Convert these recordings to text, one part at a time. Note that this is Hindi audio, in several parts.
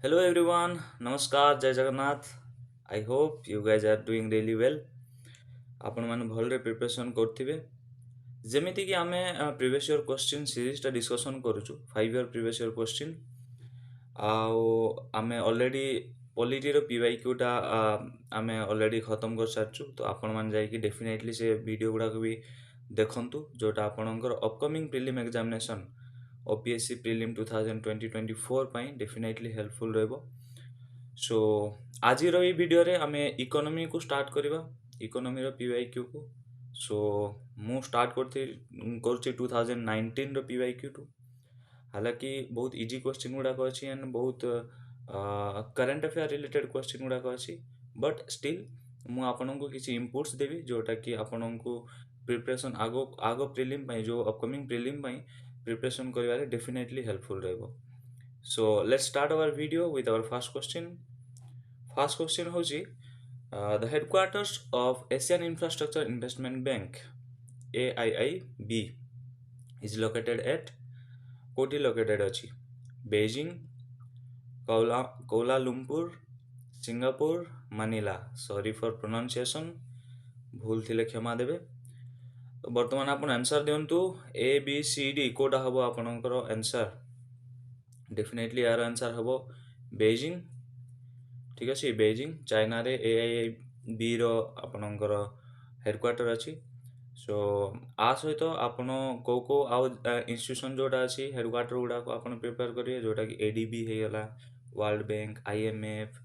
Hello everyone, Namaskar, Jai Jagannath. I hope you guys are doing really well. ଆପଣ ମାନେ ଭଲରେ ପ୍ରିପାରେସନ୍ କରୁଥିବେ ଯେମିତିକି ଆମେ ପ୍ରିଭିୟସ୍ ଇୟର୍ କ୍ୱେଶ୍ଚିନ୍ ସିରିଜ୍ଟା ଡିସ୍କସନ୍ କରୁଛୁ 5 ଇୟର୍ ପ୍ରିଭିୟସ୍ ଇୟର୍ କ୍ୱେଶ୍ଚିନ୍ ଆଉ ଆମେ ଅଲରେଡ଼ି ପଲିଟିର PYQଟା ଆମେ ଅଲରେଡ଼ି ଖତମ କରିସାରିଛୁ ତ ଆପଣମାନେ ଯାଇକି ଡେଫିନେଟଲି ସେ ଭିଡ଼ିଓ ଗୁଡ଼ାକ ବି ଦେଖନ୍ତୁ ଯେଉଁଟା ଆପଣଙ୍କର upcoming prelim examination OPSC prelim 2024 ପାଇଁ ଡେଫିନେଟଲି ହେଲ୍ପଫୁଲ୍ ରହିବ। ସୋ ଆଜିର ଏଇ ଭିଡ଼ିଓରେ ଆମେ ଇକୋନୋମିକୁ ଷ୍ଟାର୍ଟ କରିବା ଇକୋନୋମିର PYQ କୁ। ସୋ ମୁଁ ଷ୍ଟାର୍ଟ କରୁଛି 2019ର PYQ ଟୁ। हालांकि बहुत इजी क्वेश्चन गुड़ाक अच्छी एंड बहुत करंट अफेयर रिलेटेड क्वेश्चन गुड़ाक अच्छी बट स्टिल मु आपन को किसी इनपुट्स देवी जोटा कि आपन को प्रिपरेशन आगो आगो प्रिलिम पाई जो अपकमिंग प्रिलिम पाई प्रिपरेशन करिवारे डेफिनेटली हेल्पफुल रहबो। So let's start our video with our first question. First question होची the headquarters of Asian infrastructure investment bank AIIB is located at कोटी लोकेटेड अच्छी Beijing Kuala Lumpur Singapore Manila. Sorry for pronunciation भूल थिले क्षमा देवे। तो बर्तमान आपण आंसर दिंतु ABCD कोटा हम आपणकर आंसर डेफिनेटली यार आंसर हम बेजिंग। ठीक अच्छे बेजिंग चाइना रे AIIB रो आपणकर हेडक्वार्टर अच्छी। सो आ सहित आपण को आउ इंस्टीट्यूशन जोटा अच्छी हेडक्वार्टर गुड़ाक आप प्रिपेयर करेंगे जोटा कि ADB होगा वर्ल्ड बैंक IMF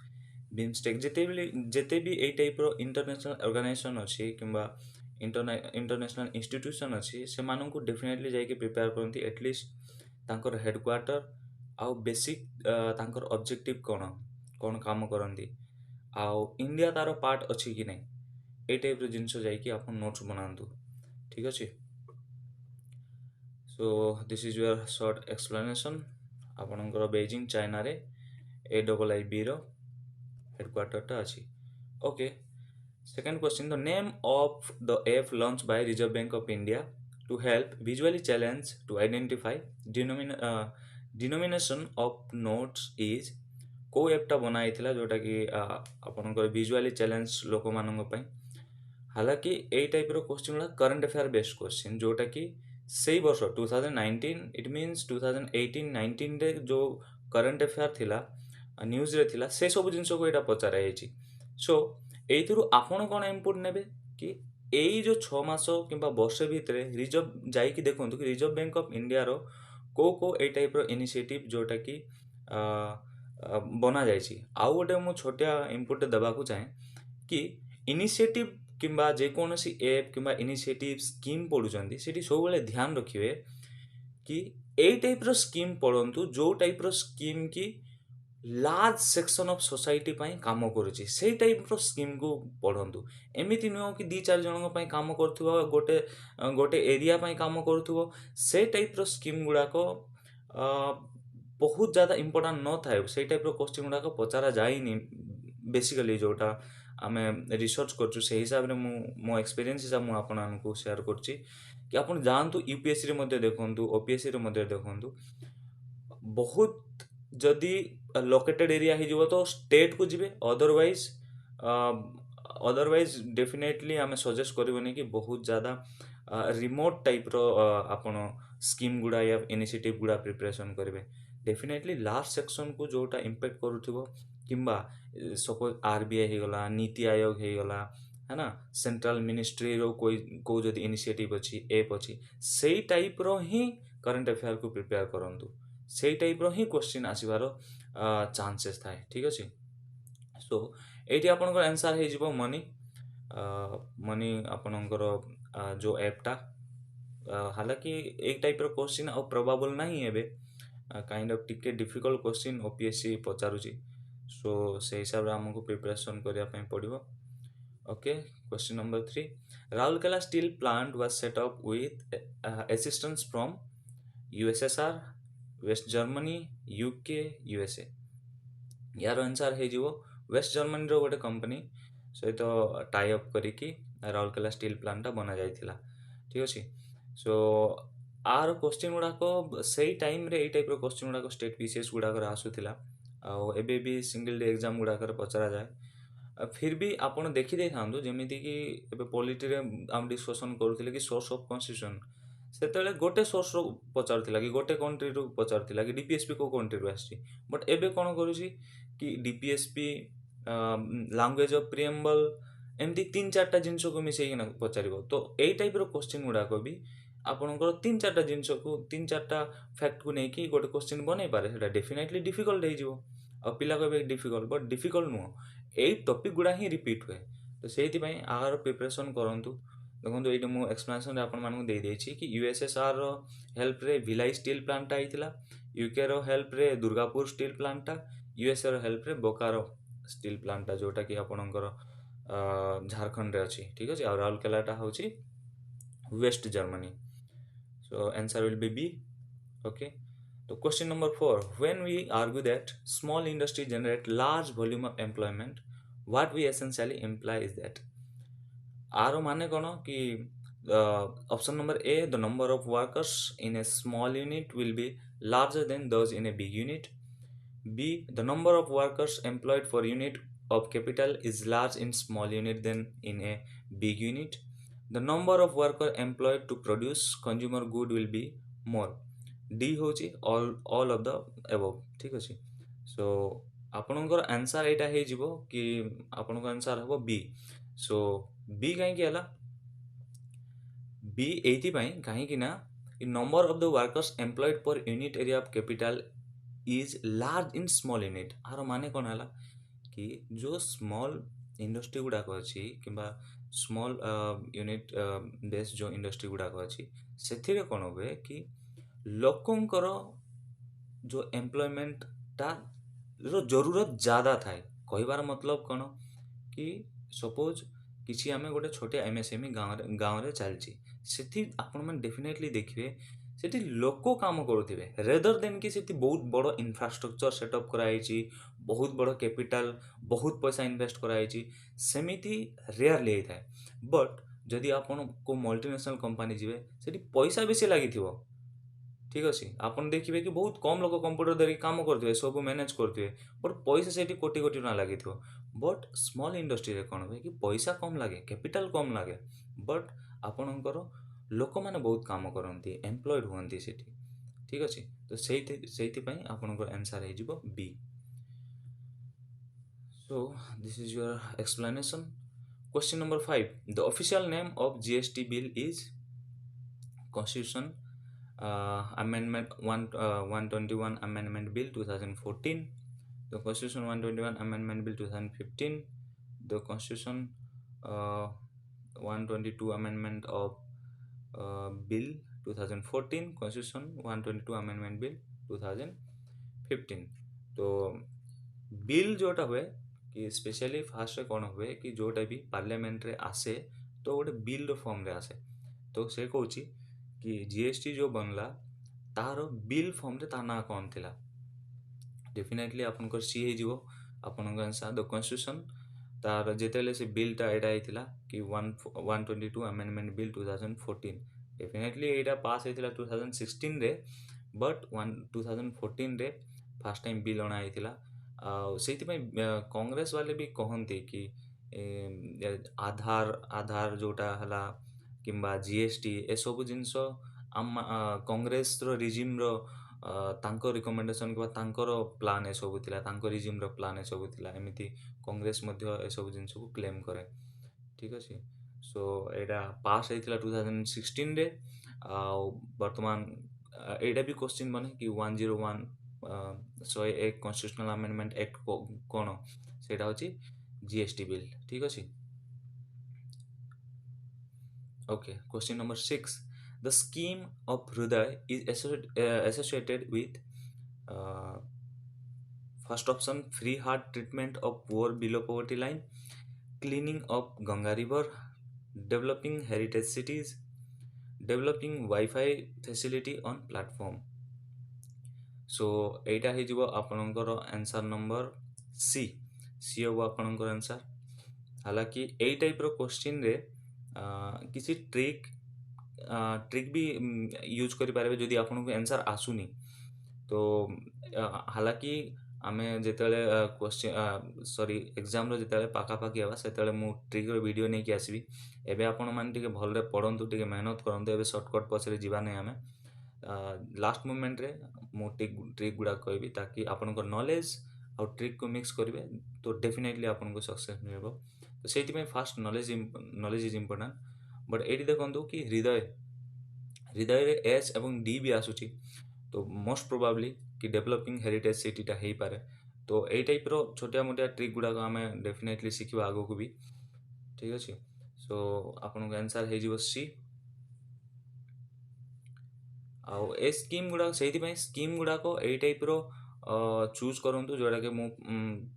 बिमस्टेक जिते भी यही टाइप रो इंटरनेशनल ऑर्गेनाइजेशन अच्छी किंबा इंटरनेशनल इंस्टीट्यूशन अच्छी से मानू डेफिनेटली जाके प्रिपेयर करती एटलिस्ट तांकर हेडक्वार्टर आउ बेसिक तांकर ऑब्जेक्टिव कौन कौन काम करती आउ इंडिया तार पार्ट अच्छी कि नहीं ये टाइप जिनस जाकि आप नोट्स बनातु। ठीक अच्छे। So this is your short explanation आपणकर बेजिंग चाइना रे AIIB रो हेडक्वार्टरटा अच्छी। Okay second question the name of the app launch by Reserve Bank of India to help visually challenge to identify denomination of notes is को ऐपटा बनाई जोटा कि आपणकर विजुअली चैलेंज लोक मानक। हालांकि यही टाइप रो क्वेश्चन गुड़ा करंट अफेयर बेस्ड क्वेश्चन जोटा कि सही वर्ष 2019 इट मीन्स 2018-19 रे जो करंट अफेयर थिला न्यूज रे थिला से सब जिनस को एटा पचारा जायछि। सो एइथुरु आपण कोन इनपुट नेबे कि एई जो 6 मास किंबा वर्ष भितरे रिजर्व जाईकि देखंतु कि रिजर्व बैंक ऑफ इंडिया रो को एई टाइप रो इनिशिएटिव जोटा कि बना जायछि। आउ गोटे मु छोटिया इनपुट देबा को चाहे कि इनिशिएटिव किंबा जेकोसी ऐप किंबा इनिशिएटिव स्कीम पढ़ुचंदी सेठी सब बेले ध्यान रखिए कि ए टाइप रो स्कीम पढ़ंतु जो टाइप रो स्कीम की लार्ज सेक्शन ऑफ सोसाइटी पाई काम करूची से टाइप रो स्कीम को पढ़ंतु। एमिति नुह कि 2-4 जन पाई काम करथुवा गोटे गोटे एरिया पाई काम करथुवो से टाइप रो स्कीम गुडा को बहुत ज़्यादा इंपोर्टेंट न थाए से टाइप रो क्वेश्चन गुडा को पचारा जाइनी बेसिकली जोटा आम रिसर्च कर हिसाब से मो एक्सपीरियंस हिसाब मुझे आपको शेयर करछि कि आप जातु UPSC रे देखु OPSC रे देखु बहुत जदि लोकेटेड एरिया हो तो स्टेट को जीवे अदरवाइज डेफिनेटली आम सजेस्ट करबनी कि बहुत ज़्यादा रिमोट टाइप रो आपण स्कीम गुड़ा या इनिशिएटिव गुड़ा प्रिपरेशन करेंगे डेफिनेटली लास्ट सेक्शन को जोटा इम्पैक्ट करूथिबो किंबा सपोज RBI होगला नीति आयोग होगला है ना सेंट्रल मिनिस्ट्री रो कोई जदि इनिशिएटिव अच्छी ऐप अच्छी से टाइप रो ही करंट अफेयर को प्रिपेयर करंतु से टाइप रो ही क्वेश्चन आसीबार चांसेस थाए। ठीक अच्छे। सो ये आपनकर आंसर हो जिवो मनी मनी आपनकर जो ऐपटा हालांकि एक टाइप रो क्वेश्चन आ प्रोबेबल नहीं है काइंड ऑफ टिके डिफिकल्ट क्वेश्चन OPSC पचारुची। सो से हिसाब से आमको प्रिपरेशन करने पड़ो। Okay question number 3 Rourkela steel plant was set up with assistance from USSR West Germany UK USA। यार आंसर हो वेस्ट जर्मनी रो गोटे कंपनी सहित टाई अप करिकी राउरकेला स्टील प्लांटा बना जाइथिला। ठीक अच्छे। सो आर क्वेश्चन गुड़ाक से टाइम रे टाइप क्वेश्चन गुड़ाक स्टेट PCS गुड़ाक आसूला आउ एबे भी सिंगल डे एग्जाम गुड़ाकर पचरा जाए फिर भी आपण देखी दे थांदो जेमिति कि एबे पॉलिटी रे हम डिस्कशन करूथिले कि सोर्स ऑफ कॉन्स्टिट्यूशन सेतेले गोटे सोर्स रो पचारथिला कि गोटे कंट्री रो पचारथिला कि डीपीएसपी को कंट्री रो आछि बट एबे कोन करूछि कि डीपीएसपी लैंग्वेज ऑफ प्रिएम्बल एमती तीन चारटा जिनस को मिसेई ना पचारिबो तो एई टाइप रो क्वेश्चन गुडा को भी आपनकर तीन चारटा जिनस को तीन चारटा फैक्ट को नेकी गोटे क्वेश्चन बनै पारे सेटा डेफिनेटली डिफिकल्ट हे जिवो आ पिला कहबे डिफिकल्ट बट डिफिकल्ट नुह एई टॉपिक गुडा ही रिपीट हुए तो सेहिति पई आर प्रिपरेशन करंतु देखो ये मुझे एक्सप्लेनेशन आपण मानक दे देछि कि यूएसएसआर रो हेल्प रे भिलाई स्टील प्लांट आइतिला यूके रो हेल्प रे दुर्गापुर स्टील प्लांट यूएसए रो हेल्प रे बोकारो स्टील प्लांट जोटा कि आपणकर झारखंड रे अछि ठीक अछि और राउरकेलाटा होछि West Germany so answer will be B okay तो question number 4 when we argue that small industry generate large volume of employment what we essentially imply is that आरो माने कौन कि option number A the number of workers in A small unit will be larger than those in a big unit be the number of workers employed for unit of capital is large in small unit than in a big unit. The number of worker employed to produce consumer good will be more. D होची all of the above ठीक अछि सो आपनकर आंसर एटा हे जिवो कि आपनकर आंसर हबो बी सो बी काहे कि हला बी एथि पई काहे कि ना number of the workers employed per unit area of capital is large in small unit आरो माने कोन हला कि जो स्मॉल इंडस्ट्री गुड़ाक अच्छी कि स्मॉल यूनिट बेस जो इंडस्ट्री गुड़ाक अच्छी से कौन हुए कि लोकंकर जो एम्प्लॉयमेंट टा रो जरूरत ज़्यादा थाए कहबार मतलब कौन कि सपोज किसी आम गोटे छोटे एमएसएमई गाँव रे चलती से आपण मैंने डेफिनेटली देखिए सेठी लोक काम करुवे रेदर देन कि सेठी बहुत बड़ इंफ्रास्ट्रक्चर सेटअप कराई बहुत बड़ कैपिटल बहुत पैसा इन्वेस्ट कराई सेमिति रेयरली होता है बट जदि आपण को मल्टीनेशनल कंपनी जीवे सेठी पैसा बेसी लगी ठीक अच्छे आपन देखिए कि बहुत कम लोग कंप्यूटर धरिक काम करते सब मैनेज करते बट पैसा से कोटी कोटी ना लगी बट स्मॉल इंडस्ट्री रे कौन हुए कि पैसा कम लगे कैपिटल कम लगे बट आपणकर लोक मैंने बहुत काम करती एम्प्लॉयड हुंती से ठीक अच्छे तो से आपणकर आंसर हो B so this is your explanation question number 5 the official name of GST bill is constitution amendment 121 amendment bill 2014 the constitution 121 amendment bill 2015 the constitution 122 amendment of bill 2014 constitution 122 amendment bill 2015 तो बिल जोटा हुए कि स्पेशली फास्ट कौन हुए कि जोटा भी पार्लियामेंट रे आसे तो गोटे बिल फॉर्म रे आसे तो से कहूँ कि जीएसटी जो बनला तार बिल फॉर्म रे ता ना कौन थिला डेफिनेटली आपनकर सी हे जिवो आपनकर आंसर द कॉन्स्टिट्यूशन तार जेतेले से बिलटा एटा आइथिला कि 122 अमेंडमेंट बिल 2014 डेफिनेटली एटा पास आइथिला 2016 रे बट 2014 रे फर्स्ट टाइम बिल अना आइथिला सेति पई कांग्रेस वाले भी कहंती कि आधार जोटा हला किंबा जीएसटी ए सब जिनस आम कांग्रेस रो रिजिम रो तांको रिकमेंडेशन कि तांकर प्लान ए सब थिला तांको रिजिम रो प्लान ए सब थिला एमिति कांग्रेस मध्य ए सब जिनस को क्लेम करे ठीक अछि सो एटा पास आइथिला 2016 रे वर्तमान एटा भी क्वेश्चन बने कि 101 101 कॉन्स्टिट्यूशनल अमेंडमेंट एक्ट कोन सेटा होची जीएसटी बिल ठीक अछि okay question number 6 the scheme of Hriday is associated with first option free heart treatment of poor below poverty line cleaning of Ganga river developing heritage cities developing Wi-Fi facility on platform so एटा हे जिवो आपनकर आंसर नंबर सी सी हो आपनकर आंसर हालांकि एई टाइप रो क्वेश्चन रे किसी ट्रिक भी यूज करि पारे जदि आपन को आंसर आसुनी तो हालांकि आमे जेतेले क्वेश्चन सॉरी एग्जाम रो जेतेले पाखापाखि हेबा सेतेले मु ट्रिक रो वीडियो नै कि आसीबी। एबे आपण माने टिके भलरे पढंतु, टिके मेहनत करंतु। एबे शॉर्टकट पछरे जीवा नै आमे लास्ट मोमेंट रे मु ट्रिक गुडा कहबी ताकि आपनकर नॉलेज और ट्रिक को मिक्स करिवे तो डेफिनेटली आपनको सक्सेस मिलबो। तो सेति में fast knowledge is important. But eighty देखंतु कि हृदय हृदय रे एच एवं डी भी आसुची, तो मोस्ट प्रोबाब्ली कि डेवलपिंग हेरिटेज सिटीटा हेई पारे। तो एई टाइप रो छोटिया मोटिया ट्रिक गुडा को आमे डेफिनेटली सिखिबा आगो को भी। ठीक अछि। सो आपनको आंसर हे जिवो सी। आउ ए स्कीम गुडा सेति पई स्कीम गुडा को एई टाइप रो चूज करंतु जोडा के मु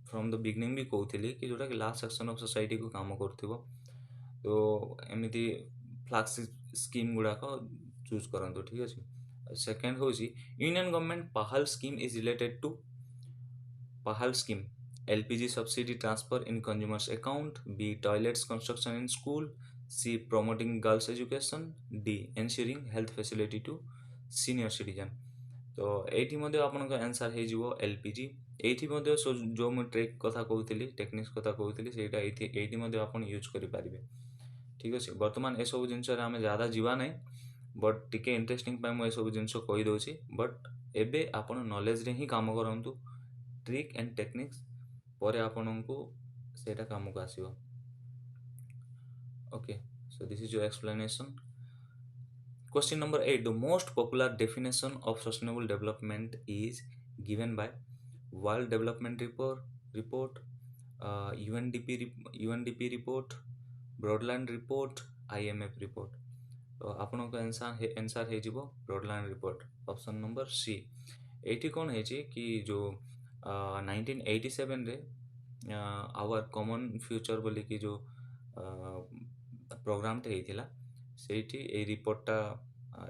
फ्रॉम द बिगनिंग भी कहउथिली कि जोडा के लास्ट सेक्शन ऑफ सोसाइटी को काम करथिबो। तो एमिति फ्लैक्स स्कीम गुडा को चूज करंतु। ठीक अछि। सेकंड होची यूनियन गवर्नमेंट पहल स्कीम इज रिलेटेड टू पहल scheme LPG subsidy transfer in consumers account, B toilets construction in school, C promoting girls education, D ensuring health facility to senior citizen। तो एठी मध्ये आपनका आंसर हे जिवो LPG। एठी मध्ये जो मु ट्रिक कथा कहउथिली टेक्निक्स कथा कहउथिली सेटा एठी मध्ये आपण यूज करि पारिबे। ठीक अछि। वर्तमान ए सब जिंस रे हमें ज्यादा जीवा नै, बट टिके इंटरेस्टिंग पय मु ए सब जिंस कहि दोछि। बट एबे आपण नॉलेज रे ही काम करंतु, ट्रिक एंड टेक्निक्स परे आपनको सेटा काम को आसीबो। Okay, so this is your explanation. Question number 8. The most popular definition of sustainable development is given by World Development Report, UNDP report, Broadland report, IMF report। तो आपनको आंसर हे जिवो ब्रॉडलैंड रिपोर्ट, ऑप्शन नंबर सी। एठी कोन हे छि कि जो 1987 रे आवर कॉमन फ्यूचर बोली कि जो प्रोग्राम टे हेतिला सेठी ए रिपोर्टटा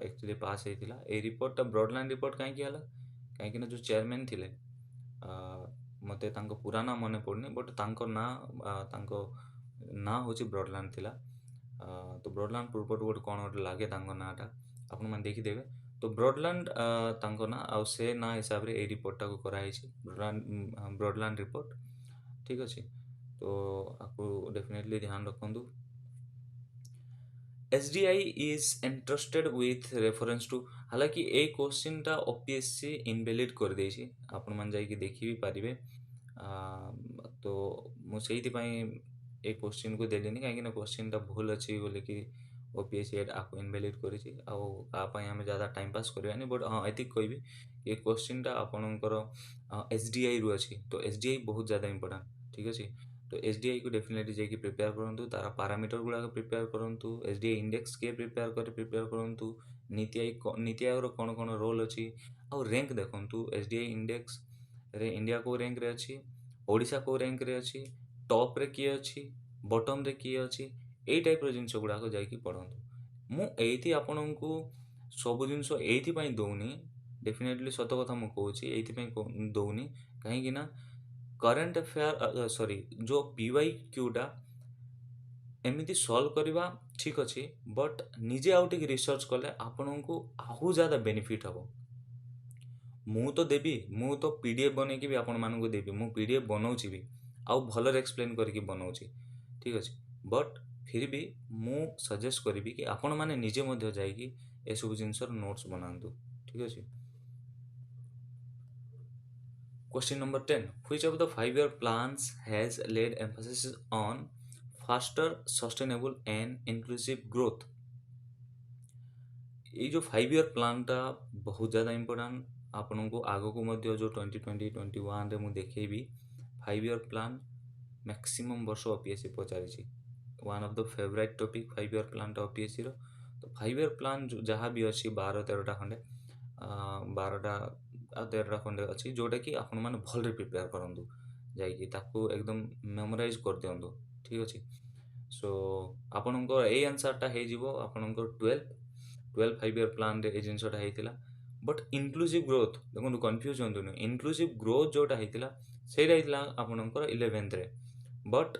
एक्चुअली पास हेतिला। ए रिपोर्टटा ब्रॉडलैंड रिपोर्ट काहे कि हला काहे कि ना जो चेयरमैन थिले मते तांको पूरा ना मने पड़नी, बट तांको ना होची ब्रॉडलैंड थिला। तो ब्रॉडलैंड रिपोर्ट गोटे कौन गोटे लागे तांको नाटा आपण माने देखि देबे। तो ब्रॉडलैंड तांको ना आ से ना हिसाब रे ए रिपोर्टटा को करा हिची ब्रॉडलैंड रिपोर्ट। ठीक अछि। तो आपको डेफिनेटली ध्यान रखंतु। SDI is entrusted with reference to, हालांकि ए क्वेश्चन टा OPSC इनवैलिड कर देछि, आपण मान जाई कि देखि भी पारिबे। तो मु सेहिति पई ए क्वेश्चन को देलिनि काहे कि ना क्वेश्चन टा भूल अछि बोले कि OPSC आपको इनवैलिड करिछि। आ का पई हमें ज्यादा टाइम पास करबानी, बट हां एति कहबी ए क्वेश्चन टा आपनकर SDI रु अछि। तो SDI बहुत ज्यादा इंपोर्टेंट। ठीक अछि। तो SDI को डेफिनेटली जाकि प्रिपेयर करंतु, तारा पैरामीटर गुडा को प्रिपेयर करंतु, SDI इंडेक्स के प्रिपेयर करंतु, नीति आयोग रो कोन कोन रोल अछि, और रैंक देखंतु। SDI इंडेक्स रे इंडिया को रैंक रे अछि, ओडिसा को रैंक रे अछि, टॉप रे किए अछि, बॉटम रे किए अछि, ए टाइप रो जिंस गुडा को जाकि पढंतु। मु एथि आपनकु सब जिंस एथि पई दोउनी, डेफिनेटली सत कथा मु कहूची एथि पई दोउनी काहे कि ना करंट अफेयर सॉरी जो PYQ टा एमिति सॉल्व करबा ठीक अछि, बट निजे आउट के रिसर्च कले आपनकु आहु ज्यादा बेनिफिट हबो। मु तो देबी, मु तो PDF बने के भी आपन मानकु देबी, मु PDF बनाउची भी आउ भलर एक्सप्लेन करके बनाउची। ठीक अछि। बट फिर भी मु सजेस्ट करबी कि आपन माने निजे मध्ये जाई कि ए सब जिंसर नोट्स बनांतु। ठीक अछि। Question number 10. Which of the 5-year plans has laid emphasis on faster, sustainable and inclusive growth? ये जो 5-year प्लान टा बहुत ज़्यादा इम्पोर्टेंट आपको आग को मध्य जो 2020-21 रे मु देखेबी 5-year प्लान मैक्सिमम वर्ष OPSC पचारि one of the favourite topic 5-year plan टा OPSC रो। तो 5-year प्लान जहाँ भी अच्छी 12-13टा खंडे 12टा खंडे अच्छी जोटा कि आपण माने भल रे प्रिपेयर करंतु जाई ताको एकदम मेमोराइज कर दियंतु। ठीक अछि। सो आपनकर ए आंसर टा हे जिवो आपनकर 12 5-year प्लान रे ए जिंसटा हेतिला। बट इंक्लूसिव ग्रोथ देखो कंफ्यूज होंतुनी, इंक्लूसिव ग्रोथ जोटा हेतिला सेटा हेतिला आपनकर 11th रे। बट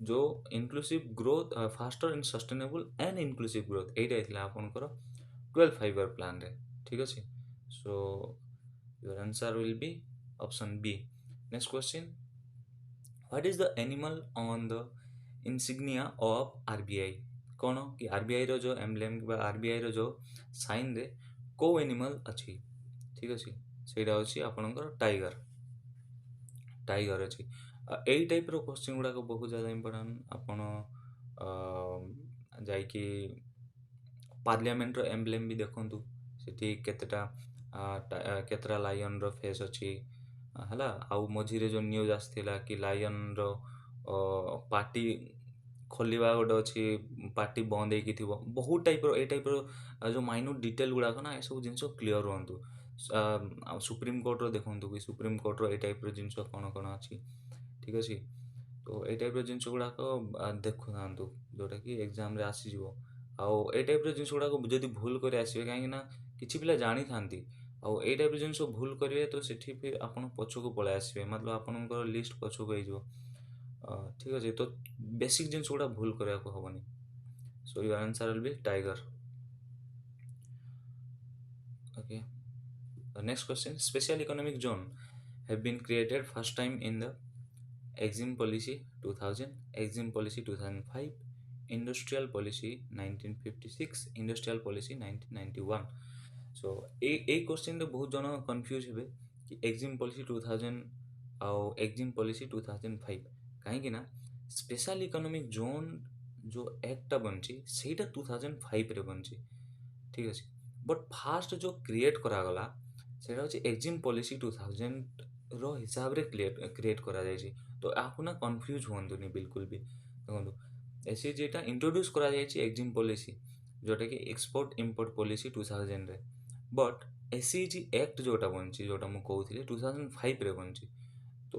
जो inclusive growth faster and sustainable and inclusive growth एटा हेतिला आपनकर 12 5-year प्लान रे। ठीक अछि। So your answer will be option B. Next question, what is the animal on the insignia of RBI? कौन कि आरबीआई रो जो एम्ब्लेम बा आरबीआई रो जो साइन रे को एनिमल अच्छी? ठीक अच्छे, ସେଇଟା ହେଉଛି ଆପଣଙ୍କର ଟାଇଗର। ଟାଇଗର ଅଛି। ଏଇ ଟାଇପ୍ର କୋଶ୍ଚିନ୍ ଗୁଡ଼ାକ ବହୁତ ज़्यादा ଇମ୍ପୋର୍ଟାଣ୍ଟ। ଆପଣ ଯାଇକି ପାର୍ଲିଆମେଣ୍ଟର ଏମ୍ବ୍ଲେମ୍ ବି ଦେଖନ୍ତୁ, ସେଠି କେତେଟା ଲାୟନର ଫେସ୍ ଅଛି ହେଲା। ଆଉ ମଝିରେ ଯେଉଁ ନ୍ୟୁଜ୍ ଆସିଥିଲା କି ଲାୟନର ପାର୍ଟି ଖୋଲିବା ଗୋଟେ ଅଛି, ପାର୍ଟି ବନ୍ଦ ହେଇକି ଥିବ। ବହୁତ ଟାଇପ୍ର ଏଇ ଟାଇପ୍ର ଯେଉଁ ମାଇନ୍ୟୁଟ୍ ଡିଟେଲ୍ ଗୁଡ଼ାକ ନା, ଏସବୁ ଜିନିଷ କ୍ଲିଅର୍ ରୁହନ୍ତୁ। ଆଉ ସୁପ୍ରିମକୋର୍ଟର ଦେଖନ୍ତୁ କି ସୁପ୍ରିମକୋର୍ଟର ଏଇ ଟାଇପ୍ର ଜିନିଷ କ'ଣ କ'ଣ ଅଛି, ଠିକ୍ ଅଛି। ତ ଏଇ ଟାଇପ୍ର ଜିନିଷ ଗୁଡ଼ାକ ଦେଖୁଥାନ୍ତୁ, ଯେଉଁଟାକି ଏକ୍ଜାମ୍ରେ ଆସିଯିବ। ଆଉ ଏଇ ଟାଇପ୍ର ଜିନିଷ ଗୁଡ଼ାକ ଯଦି ଭୁଲ କରି ଆସିବେ, କାହିଁକିନା କିଛି ପିଲା ଜାଣିଥାନ୍ତି, ଆଉ ଏଇ ଟାଇପ୍ର ଜିନିଷ ଭୁଲ କରିବେ ତ ସେଠି ବି ଆପଣ ପଛକୁ ପଳାଇ ଆସିବେ, ମତଲବ ଆପଣଙ୍କର ଲିଷ୍ଟ ପଛକୁ ହେଇଯିବ। ଠିକ୍ ଅଛି, ତ ବେସିକ୍ ଜିନିଷ ଗୁଡ଼ା ଭୁଲ କରିବାକୁ ହେବନି। So your answer will be tiger. Okay, next question, special economic zone have been created first time in the exim policy 2000, exim policy 2005, industrial policy 1956, industrial policy 1991। सो এই क्वेश्चन बहुत जन कन्फ्यूज हे कि एक्जिम पॉलिसी 2000 आउ एक्जिम पॉलिसी 2005 कहीं ना स्पेशल इकोनॉमिक जोन जो एक्टा बनची ସେଇଟା 2005 रे बनची, ठीक ଅଛି। बट फास्ट जो क्रिएट करागला ସେଇଟା ହେଉଛି ଏକ୍ଜିମ୍ ପଲିସି 2000 ର ହିସାବରେ କ୍ରିଏଟ୍ କରାଯାଇଛି। ତ ଆକୁ ନା କନଫ୍ୟୁଜ୍ ହୁଅନ୍ତୁନି ବିଲକୁଲ ବି। ଦେଖନ୍ତୁ ଏସ୍ଇଜିଟା ଇଣ୍ଟ୍ରୋଡ୍ୟୁସ୍ କରାଯାଇଛି ଏକ୍ଜିମ୍ ପଲିସି, ଯେଉଁଟାକି ଏକ୍ସପୋର୍ଟ ଇମ୍ପୋର୍ଟ ପଲିସି 2000ରେ। ବଟ୍ ଏସ୍ଇଜି ଆକ୍ଟ ଯେଉଁଟା ବନିଛି, ଯେଉଁଟା ମୁଁ କହୁଥିଲି 2005ରେ ବନିଛି। ତ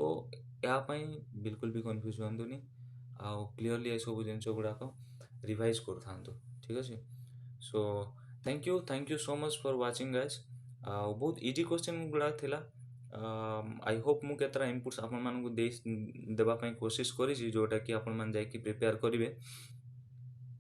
ଏହା ପାଇଁ ବିଲକୁଲ ବି କନଫ୍ୟୁଜ୍ ହୁଅନ୍ତୁନି, ଆଉ କ୍ଲିଅରଲି ଏସବୁ ଜିନିଷ ଗୁଡ଼ାକ ରିଭାଇଜ୍ କରୁଥାନ୍ତୁ, ଠିକ୍ ଅଛି। So thank you so much for watching guys. ଆଉ ବହୁତ ଇଜି କ୍ୱେଶ୍ଚନ୍ ଗୁଡ଼ାକ ଥିଲା। ଆଇ ହୋପ୍ ମୁଁ କେତେଟା ଇନପୁଟ୍ସ ଆପଣମାନଙ୍କୁ ଦେବା ପାଇଁ କୋସିସ୍ କରିଛି, ଯେଉଁଟାକି ଆପଣମାନେ ଯାଇକି ପ୍ରିପେୟାର କରିବେ।